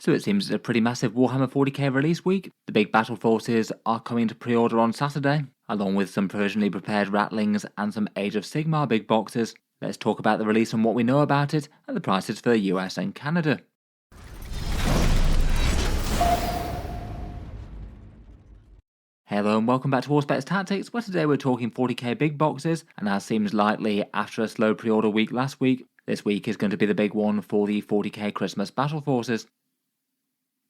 So it seems it's a pretty massive Warhammer 40k release week. The big Battleforces are coming to pre-order on Saturday, along with some provisionally prepared rattlings and some Age of Sigmar big boxes. Let's talk about the release and what we know about it, and the prices for the US and Canada. Hello and welcome back to Horseback's Tactics, where today we're talking 40k big boxes, and as seems likely after a slow pre-order week last week, this week is going to be the big one for the 40k Christmas Battleforces.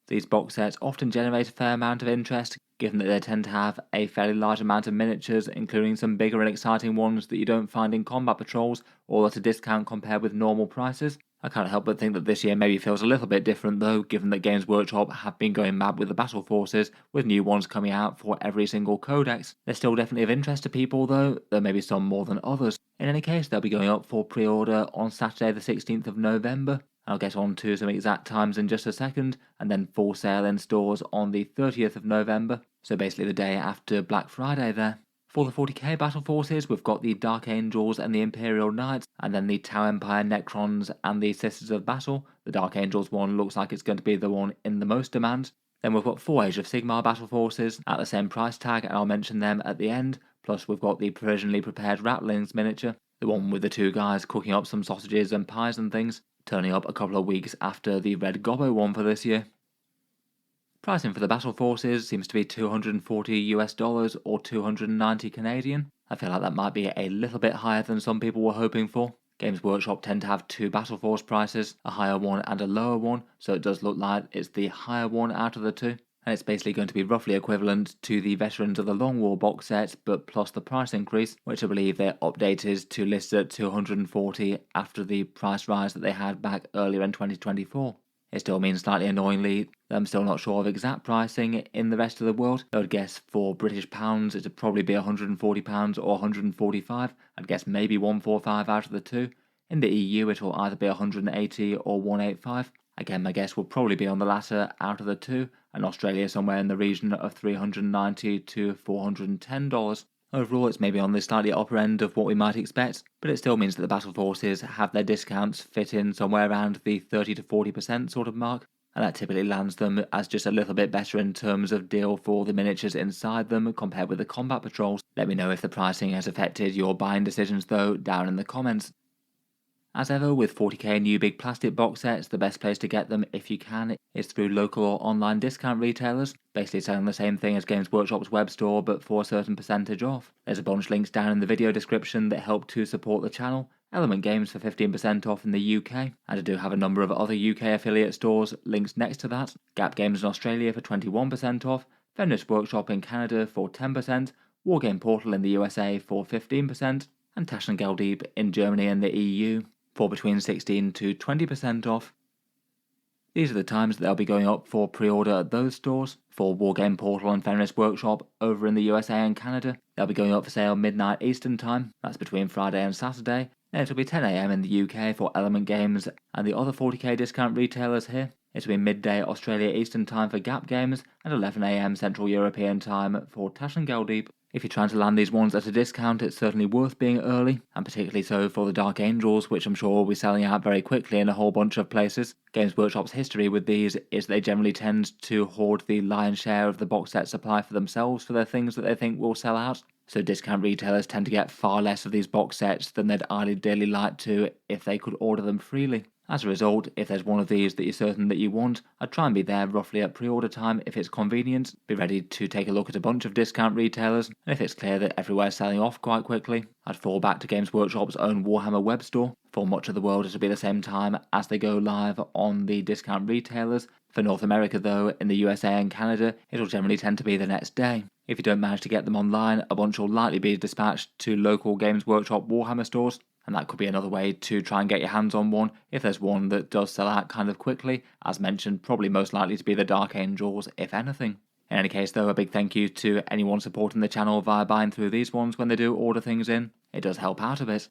These box sets often generate a fair amount of interest, given that they tend to have a fairly large amount of miniatures, including some bigger and exciting ones that you don't find in combat patrols, or at a discount compared with normal prices. I can't help but think that this year maybe feels a little bit different though, given that Games Workshop have been going mad with the Battleforces, with new ones coming out for every single codex. They're still definitely of interest to people though, there may be some more than others. In any case, they'll be going up for pre-order on Saturday the 16th of November. I'll get on to some exact times in just a second, and then full sale in stores on the 30th of November, so basically the day after Black Friday there. For the 40k Battleforces, we've got the Dark Angels and the Imperial Knights, and then the Tau Empire Necrons and the Sisters of Battle. The Dark Angels one looks like it's going to be the one in the most demand. Then we've got 4 Age of Sigmar Battleforces at the same price tag, and I'll mention them at the end. Plus we've got the Provisionally Prepared Rattlings miniature, the one with the 2 guys cooking up some sausages and pies and things, turning up a couple of weeks after the Red Gobbo one for this year. Pricing for the Battleforces seems to be $240 or 290 Canadian. I feel like that might be a little bit higher than some people were hoping for. Games Workshop tend to have 2 Battleforce prices, a higher one and a lower one, so it does look like it's the higher one out of the 2. And it's basically going to be roughly equivalent to the Veterans of the Long War box set, but plus the price increase, which I believe they updated to list at $240 after the price rise that they had back earlier in 2024. It still means slightly annoyingly that I'm still not sure of exact pricing in the rest of the world. I would guess for British pounds it'd probably be £140 or 145. I'd guess maybe 145 out of the 2. In the EU it'll either be 180 or 185. Again, my guess will probably be on the latter out of the 2, and Australia somewhere in the region of $390 to $410. Overall, it's maybe on the slightly upper end of what we might expect, but it still means that the Battleforces have their discounts fit in somewhere around the 30 to 40% sort of mark, and that typically lands them as just a little bit better in terms of deal for the miniatures inside them compared with the combat patrols. Let me know if the pricing has affected your buying decisions though down in the comments. As ever with 40k new big plastic box sets, the best place to get them if you can is through local or online discount retailers, basically selling the same thing as Games Workshop's web store but for a certain percentage off. There's a bunch of links down in the video description that help to support the channel. Element Games for 15% off in the UK, and I do have a number of other UK affiliate stores, links next to that. Gap Games in Australia for 21% off, Fenris Workshop in Canada for 10%, Wargame Portal in the USA for 15%, and Tash and Geldeep in Germany and the EU for between 16 to 20% off. These are the times that they'll be going up for pre-order at those stores. For Wargame Portal and Fenris Workshop over in the USA and Canada, they'll be going up for sale midnight Eastern time, that's between Friday and Saturday. Then it'll be 10 AM in the UK for Element Games and the other 40k discount retailers here. It'll be midday Australia Eastern time for Gap Games and 11 AM Central European time for Tash and Geldeep. If you're trying to land these ones at a discount, it's certainly worth being early, and particularly so for the Dark Angels, which I'm sure will be selling out very quickly in a whole bunch of places. Games Workshop's history with these is they generally tend to hoard the lion's share of the box set supply for themselves for their things that they think will sell out, so discount retailers tend to get far less of these box sets than they'd ideally like to if they could order them freely. As a result, if there's one of these that you're certain that you want, I'd try and be there roughly at pre-order time if it's convenient, be ready to take a look at a bunch of discount retailers, and if it's clear that everywhere's selling off quite quickly, I'd fall back to Games Workshop's own Warhammer web store. For much of the world it'll be the same time as they go live on the discount retailers. For North America though, in the USA and Canada, it'll generally tend to be the next day. If you don't manage to get them online, a bunch will likely be dispatched to local Games Workshop Warhammer stores, and that could be another way to try and get your hands on one if there's one that does sell out kind of quickly. As mentioned, probably most likely to be the Dark Angels, if anything. In any case though, a big thank you to anyone supporting the channel via buying through these ones when they do order things in. It does help out a bit.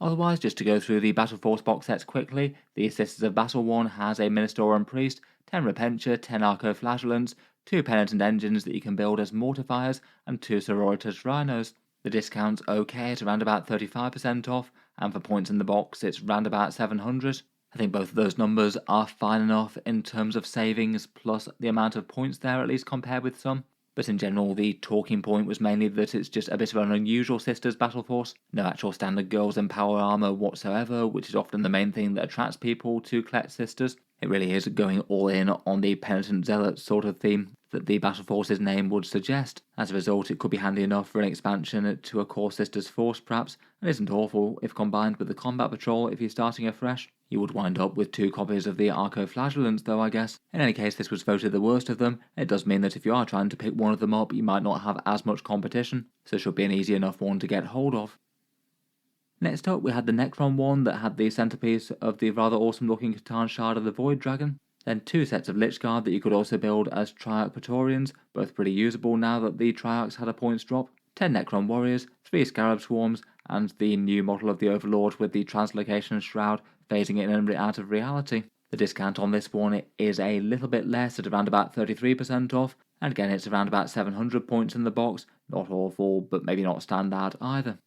Otherwise, just to go through the Battleforce box sets quickly, the Sisters of Battle one has a Minister and Priest, 10 Repentia, 10 Arco-Flagellants, 2 Penitent engines that you can build as mortifiers, and 2 Sororitas Rhinos. The discount's okay at around about 35% off, and for points in the box it's round about 700. I think both of those numbers are fine enough in terms of savings plus the amount of points there, at least compared with some. But in general, the talking point was mainly that it's just a bit of an unusual Sisters battle force. No actual standard girls in power armor whatsoever, which is often the main thing that attracts people to collect Sisters. It really is going all in on the Penitent Zealot sort of theme that the Battle Force's name would suggest. As a result, it could be handy enough for an expansion to a core Sisters force perhaps, and isn't awful if combined with the Combat Patrol if you're starting afresh. You would wind up with 2 copies of the Arco-Flagellants though, I guess. In any case, this was voted the worst of them. It does mean that if you are trying to pick one of them up, you might not have as much competition, so it should be an easy enough one to get hold of. Next up, we had the Necron one that had the centerpiece of the rather awesome looking Catan Shard of the Void Dragon. Then 2 sets of Lich Guard that you could also build as Triarch Praetorians, both pretty usable now that the Triarchs had a points drop. 10 Necron Warriors, 3 Scarab Swarms, and the new model of the Overlord with the Translocation Shroud phasing in and out of reality. The discount on this one is a little bit less at around about 33% off, and again it's around about 700 points in the box, not awful, but maybe not standard either.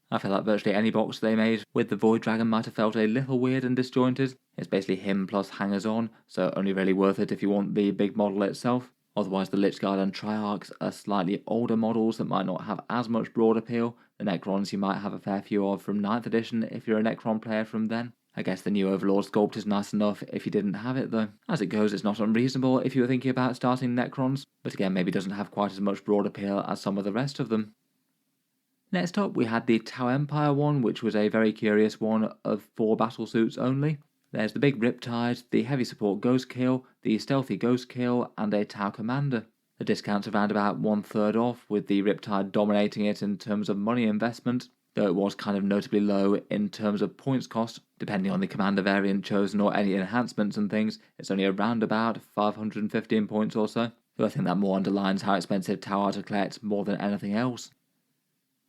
I feel like virtually any box they made with the Void Dragon might have felt a little weird and disjointed. It's basically him plus hangers on, so only really worth it if you want the big model itself. Otherwise the Lich Guard and Triarchs are slightly older models that might not have as much broad appeal. The Necrons you might have a fair few of from 9th edition if you're a Necron player from then. I guess the new Overlord sculpt is nice enough if you didn't have it though. As it goes, it's not unreasonable if you were thinking about starting Necrons, but again maybe doesn't have quite as much broad appeal as some of the rest of them. Next up, we had the Tau Empire one, which was a very curious one of 4 battle suits only. There's the big Riptide, the heavy support Ghost Kill, the stealthy Ghost Kill, and a Tau Commander. The discount's around about 1/3 off, with the Riptide dominating it in terms of money investment, though it was kind of notably low in terms of points cost. Depending on the commander variant chosen or any enhancements and things, it's only around about 515 points or so. So I think that more underlines how expensive Tau are to collect more than anything else.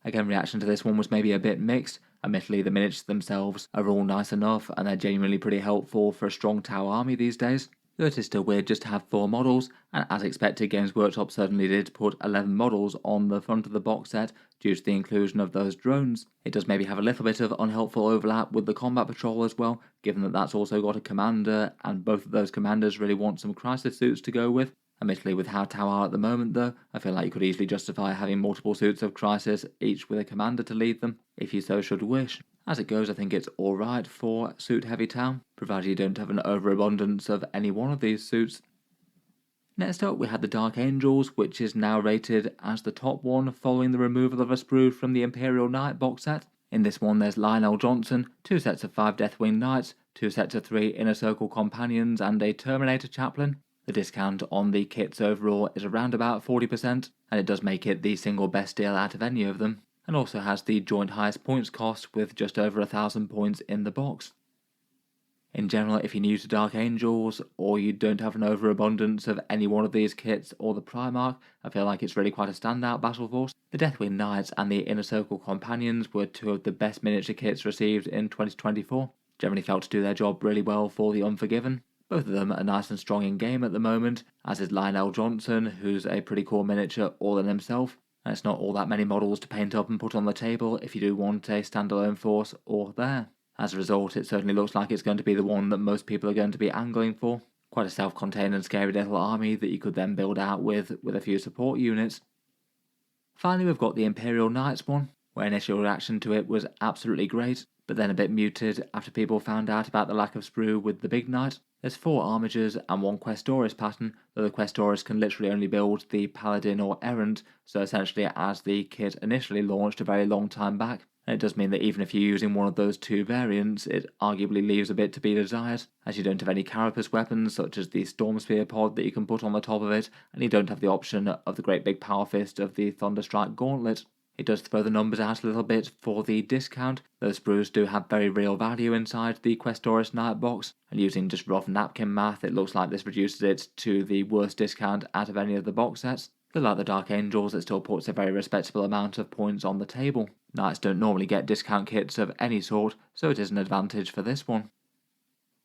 Again, reaction to this one was maybe a bit mixed. Admittedly, the miniatures themselves are all nice enough and they're genuinely pretty helpful for a strong Tau army these days. Though it is still weird just to have 4 models, and as expected Games Workshop certainly did put 11 models on the front of the box set due to the inclusion of those drones. It does maybe have a little bit of unhelpful overlap with the Combat Patrol as well, given that that's also got a commander, and both of those commanders really want some crisis suits to go with. Admittedly, with how Tau are at the moment though, I feel like you could easily justify having multiple suits of Crisis, each with a commander to lead them, if you so should wish. As it goes, I think it's alright for suit-heavy Tau, provided you don't have an overabundance of any one of these suits. Next up, we had the Dark Angels, which is now rated as the top one following the removal of a sprue from the Imperial Knight box set. In this one, there's Lionel Johnson, 2 sets of 5 Deathwing Knights, 2 sets of 3 Inner Circle Companions, and a Terminator Chaplain. The discount on the kits overall is around about 40%, and it does make it the single best deal out of any of them, and also has the joint highest points cost with just over 1,000 points in the box. In general, if you're new to Dark Angels, or you don't have an overabundance of any one of these kits or the Primarch, I feel like it's really quite a standout battle force. The Deathwing Knights and the Inner Circle Companions were 2 of the best miniature kits received in 2024, generally felt to do their job really well for the Unforgiven. Both of them are nice and strong in game at the moment, as is Lionel Johnson, who's a pretty cool miniature all in himself, and it's not all that many models to paint up and put on the table if you do want a standalone force or there. As a result, it certainly looks like it's going to be the one that most people are going to be angling for. Quite a self-contained and scary little army that you could then build out with a few support units. Finally, we've got the Imperial Knights one, where initial reaction to it was absolutely great, but then a bit muted after people found out about the lack of sprue with the big knight. There's 4 Armigers and 1 Questoris pattern, though the Questoris can literally only build the Paladin or Errant, so essentially as the kit initially launched a very long time back. And it does mean that even if you're using one of those 2 variants, it arguably leaves a bit to be desired, as you don't have any carapace weapons such as the Storm Spear pod that you can put on the top of it, and you don't have the option of the great big power fist of the Thunderstrike Gauntlet. It does throw the numbers out a little bit for the discount. Those sprues do have very real value inside the Questoris Knight box, and using just rough napkin math, it looks like this reduces it to the worst discount out of any of the box sets. But like the Dark Angels, it still puts a very respectable amount of points on the table. Knights don't normally get discount kits of any sort, so it is an advantage for this one.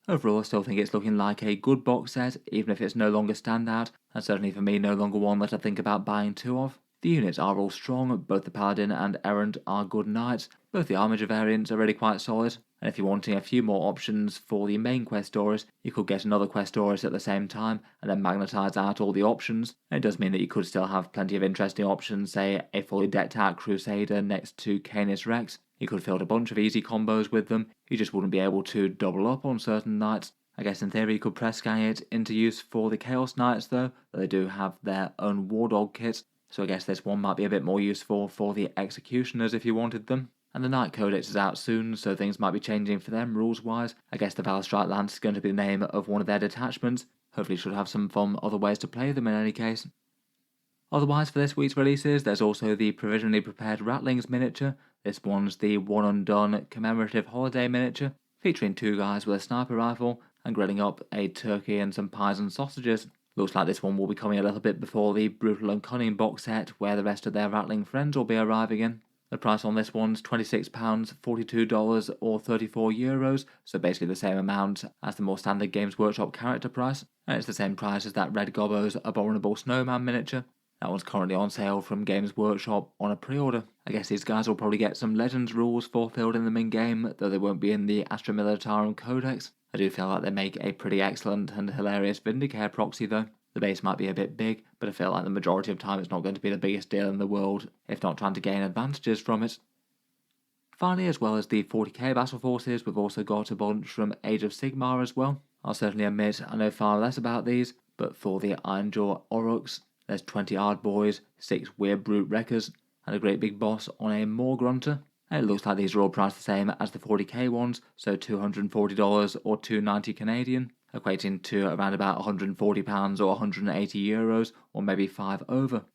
Overall, I still think it's looking like a good box set, even if it's no longer standout, and certainly for me no longer one that I think about buying 2 of. The units are all strong, both the Paladin and Errant are good knights, both the Armiger variants are really quite solid, And if you're wanting a few more options for the main quest stories, you could get another quest stories at the same time and then magnetize out all the options. And it does mean that you could still have plenty of interesting options, say a fully decked out Crusader next to Canis Rex. You could field a bunch of easy combos with them, you just wouldn't be able to double up on certain knights. I guess in theory you could press gang it into use for the Chaos Knights though, but they do have their own War Dog kits, so I guess this one might be a bit more useful for the Executioners if you wanted them. And the Knight Codex is out soon, so things might be changing for them rules-wise. I guess the Valourstrike Lance is going to be the name of one of their detachments. Hopefully should have some fun other ways to play them in any case. Otherwise for this week's releases, there's also the Provisionally Prepared Rattlings miniature. This one's the One Undone commemorative holiday miniature, featuring 2 guys with a sniper rifle and grilling up a turkey and some pies and sausages. Looks like this one will be coming a little bit before the Brutal and Cunning box set, where the rest of their Rattling friends will be arriving in. The price on this one's £26, $42 or €34, so basically the same amount as the more standard Games Workshop character price, and it's the same price as that Red Gobbo's Abominable Snowman miniature. That one's currently on sale from Games Workshop on a pre-order. I guess these guys will probably get some Legends rules fulfilled in them in-game, though they won't be in the Astra Militarum Codex. I do feel like they make a pretty excellent and hilarious Vindicare proxy though. The base might be a bit big, but I feel like the majority of time it's not going to be the biggest deal in the world, if not trying to gain advantages from it. Finally, as well as the 40k Battleforces, we've also got a bunch from Age of Sigmar as well. I'll certainly admit I know far less about these, but for the Ironjaw Aurochs, there's 20 Ard Boys, 6 Weird Brute Wreckers, and a great big boss on a Moor Grunter. And it looks like these are all priced the same as the 40k ones, so $240 or $290 Canadian, equating to around about £140 or €180, or maybe 5 over.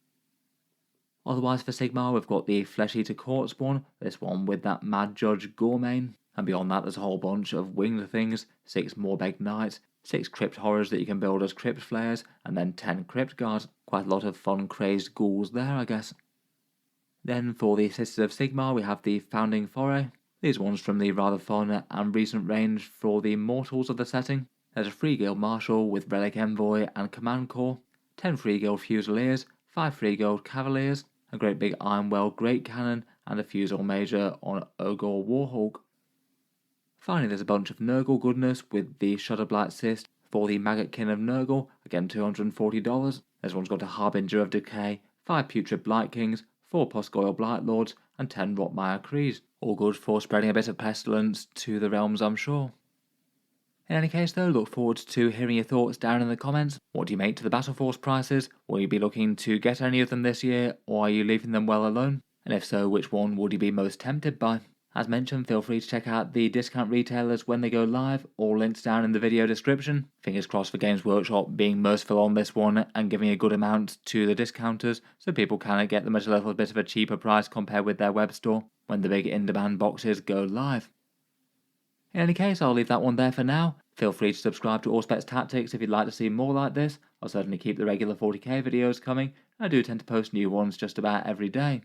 Otherwise for Sigmar we've got the Flesh Eater Court one, this one with that Mad Judge Gourmane, and beyond that there's a whole bunch of winged things, 6 Moorbeg Knights, 6 Crypt Horrors that you can build as Crypt Flayers, and then 10 Crypt Guards. Quite a lot of fun crazed ghouls there I guess. Then for the Sisters of Sigmar we have the Founding Foray, these ones from the rather fun and recent range for the mortals of the setting. There's a Free Guild Marshal with Relic Envoy and Command Corps, 10 Free Guild Fusiliers, 5 Free Guild Cavaliers, a great big Ironwell Great Cannon, and a Fusel Major on Ogre Warhawk. Finally there's a bunch of Nurgle goodness with the Shudderblight Cyst for the Maggotkin of Nurgle, again $240. This one's got a Harbinger of Decay, 5 Putrid Blight Kings, 4 Posgoyle Blight Lords, and 10 Rotmire Crees. All good for spreading a bit of pestilence to the realms I'm sure. In any case though, look forward to hearing your thoughts down in the comments. What do you make to the Battleforce prices? Will you be looking to get any of them this year, or are you leaving them well alone? And if so, which one would you be most tempted by? As mentioned, feel free to check out the discount retailers when they go live, all links down in the video description. Fingers crossed for Games Workshop being merciful on this one and giving a good amount to the discounters, so people can get them at a little bit of a cheaper price compared with their web store when the big in-demand boxes go live. In any case, I'll leave that one there for now. Feel free to subscribe to Auspex Tactics if you'd like to see more like this. I'll certainly keep the regular 40k videos coming. I do tend to post new ones just about every day.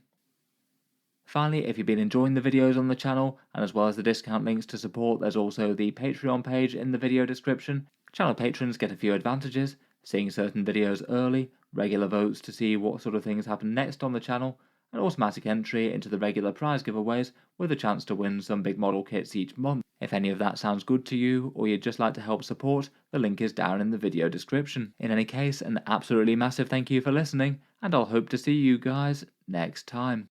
Finally, if you've been enjoying the videos on the channel, and as well as the discount links to support, there's also the Patreon page in the video description. Channel patrons get a few advantages, seeing certain videos early, regular votes to see what sort of things happen next on the channel, and automatic entry into the regular prize giveaways with a chance to win some big model kits each month. If any of that sounds good to you, or you'd just like to help support, the link is down in the video description. In any case, an absolutely massive thank you for listening, and I'll hope to see you guys next time.